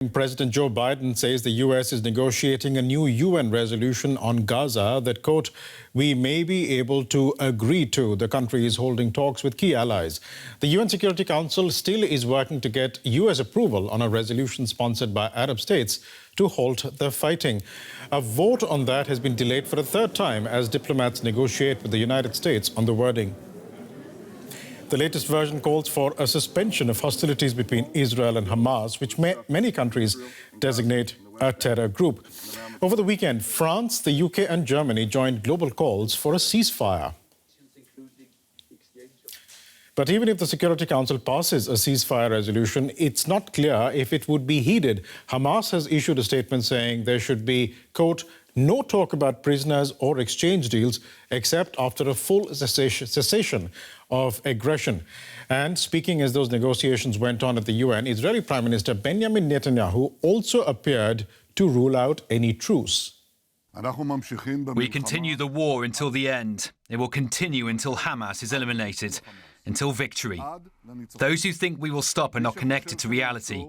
President Joe Biden says the U.S. is negotiating a new UN resolution on Gaza that, quote, we may be able to agree to. The country is holding talks with key allies. The UN Security Council still is working to get U.S. approval on a resolution sponsored by Arab states to halt the fighting. A vote on that has been delayed for a third time as diplomats negotiate with the United States on the wording. The latest version calls for a suspension of hostilities between Israel and Hamas, which many countries designate a terror group. Over the weekend, France, the UK and Germany joined global calls for a ceasefire. But even if the Security Council passes a ceasefire resolution, it's not clear if it would be heeded. Hamas has issued a statement saying there should be, quote, no talk about prisoners or exchange deals except after a full cessation of aggression. And speaking as those negotiations went on at the UN, Israeli Prime Minister Benjamin Netanyahu also appeared to rule out any truce. We continue the war until the end. It will continue until Hamas is eliminated, until victory. Those who think we will stop are not connected to reality.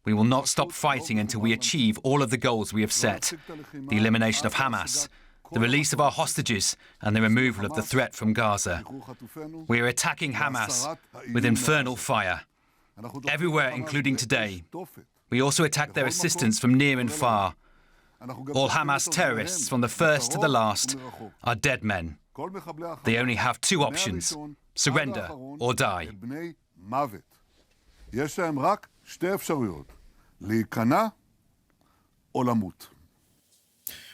We will not stop fighting until we achieve all of the goals we have set. The elimination of Hamas, the release of our hostages, and the removal of the threat from Gaza. We are attacking Hamas with infernal fire. Everywhere, including today. We also attack their assistants from near and far. All Hamas terrorists, from the first to the last, are dead men. They only have two options: surrender or die.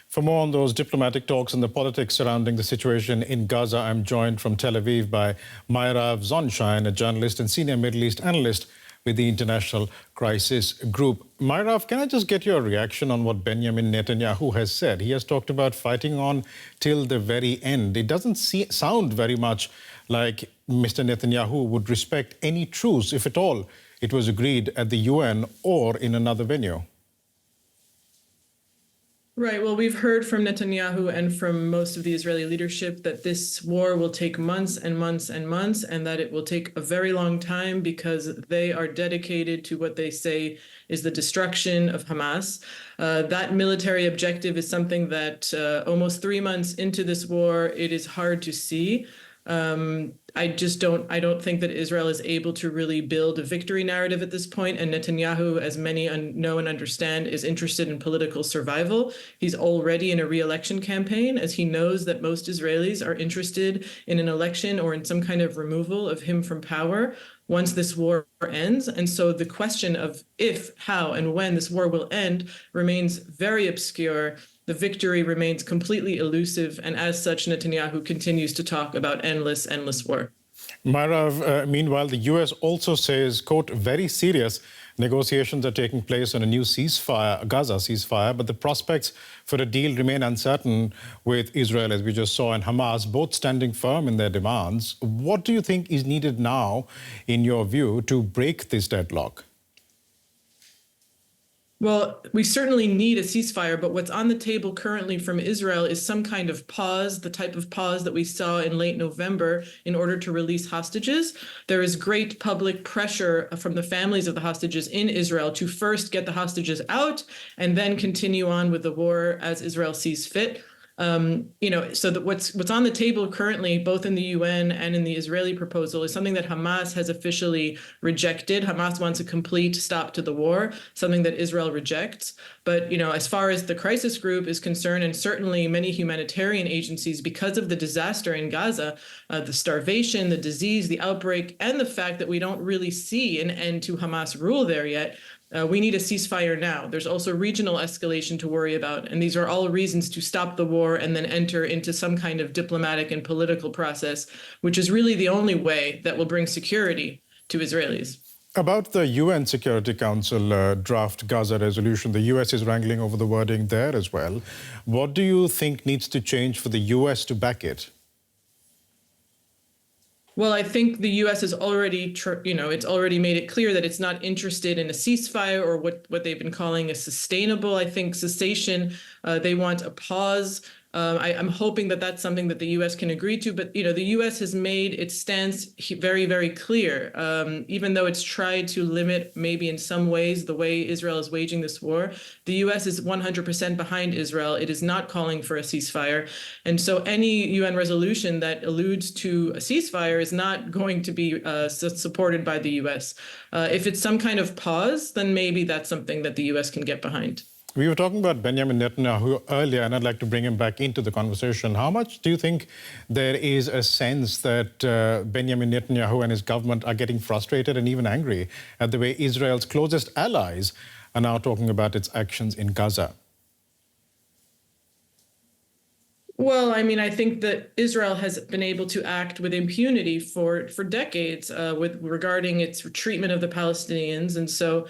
For more on those diplomatic talks and the politics surrounding the situation in Gaza, I'm joined from Tel Aviv by Mairav Zonszein, a journalist and senior Middle East analyst with the International Crisis Group. Mairav, can I just get your reaction on what Benjamin Netanyahu has said? He has talked about fighting on till the very end. It doesn't sound very much like Mr. Netanyahu would respect any truce, if at all it was agreed at the UN or in another venue. Right. Well, we've heard from Netanyahu and from most of the Israeli leadership that this war will take months and months and months, and that it will take a very long time because they are dedicated to what they say is the destruction of Hamas. That military objective is something that almost 3 months into this war, it is hard to see. I don't think that Israel is able to really build a victory narrative at this point. And Netanyahu, as many know and understand, is interested in political survival. He's already in a re-election campaign, as he knows that most Israelis are interested in an election or in some kind of removal of him from power once this war ends. And so the question of if, how, and when this war will end remains very obscure. The victory remains completely elusive, and as such, Netanyahu continues to talk about endless war. Mairav, meanwhile, the U.S. also says, quote, very serious negotiations are taking place on a new ceasefire, Gaza ceasefire, but the prospects for a deal remain uncertain with Israel, as we just saw, and Hamas, both standing firm in their demands. What do you think is needed now, in your view, to break this deadlock? Well, we certainly need a ceasefire, but what's on the table currently from Israel is some kind of pause, the type of pause that we saw in late November in order to release hostages. There is great public pressure from the families of the hostages in Israel to first get the hostages out and then continue on with the war as Israel sees fit. So that what's on the table currently, both in the UN and in the Israeli proposal, is something that Hamas has officially rejected. Hamas wants a complete stop to the war, something that Israel rejects. But, as far as the crisis group is concerned, and certainly many humanitarian agencies, because of the disaster in Gaza, the starvation, the disease, the outbreak, and the fact that we don't really see an end to Hamas rule there yet, we need a ceasefire now. There's also regional escalation to worry about, and these are all reasons to stop the war and then enter into some kind of diplomatic and political process, which is really the only way that will bring security to Israelis. About the UN Security Council draft Gaza resolution, the US is wrangling over the wording there as well. What do you think needs to change for the US to back it? Well, I think the U.S. has already, it's already made it clear that it's not interested in a ceasefire or what they've been calling a sustainable, I think, cessation. They want a pause I'm hoping that that's something that the U.S. can agree to. But, the U.S. has made its stance very, very clear, even though it's tried to limit maybe in some ways the way Israel is waging this war. The U.S. is 100% behind Israel. It is not calling for a ceasefire. And so any UN resolution that alludes to a ceasefire is not going to be supported by the U.S. If it's some kind of pause, then maybe that's something that the U.S. can get behind. We were talking about Benjamin Netanyahu earlier, and I'd like to bring him back into the conversation. How much do you think there is a sense that Benjamin Netanyahu and his government are getting frustrated and even angry at the way Israel's closest allies are now talking about its actions in Gaza? Well, I mean, I think that Israel has been able to act with impunity for decades regarding its treatment of the Palestinians. And so,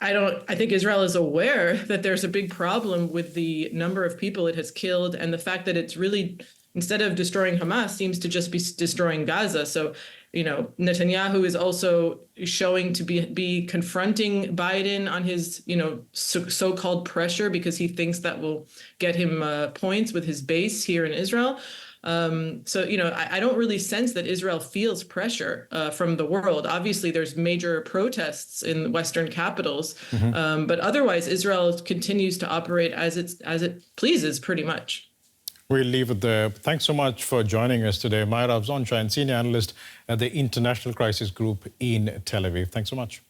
I think Israel is aware that there's a big problem with the number of people it has killed and the fact that it's really, instead of destroying Hamas, seems to just be destroying Gaza. So, Netanyahu is also showing to be confronting Biden on his, so-called pressure because he thinks that will get him points with his base here in Israel. I don't really sense that Israel feels pressure from the world. Obviously, there's major protests in Western capitals, but otherwise, Israel continues to operate as it pleases, pretty much. We'll leave it there. Thanks so much for joining us today. Mairav Zonszein, senior analyst at the International Crisis Group in Tel Aviv. Thanks so much.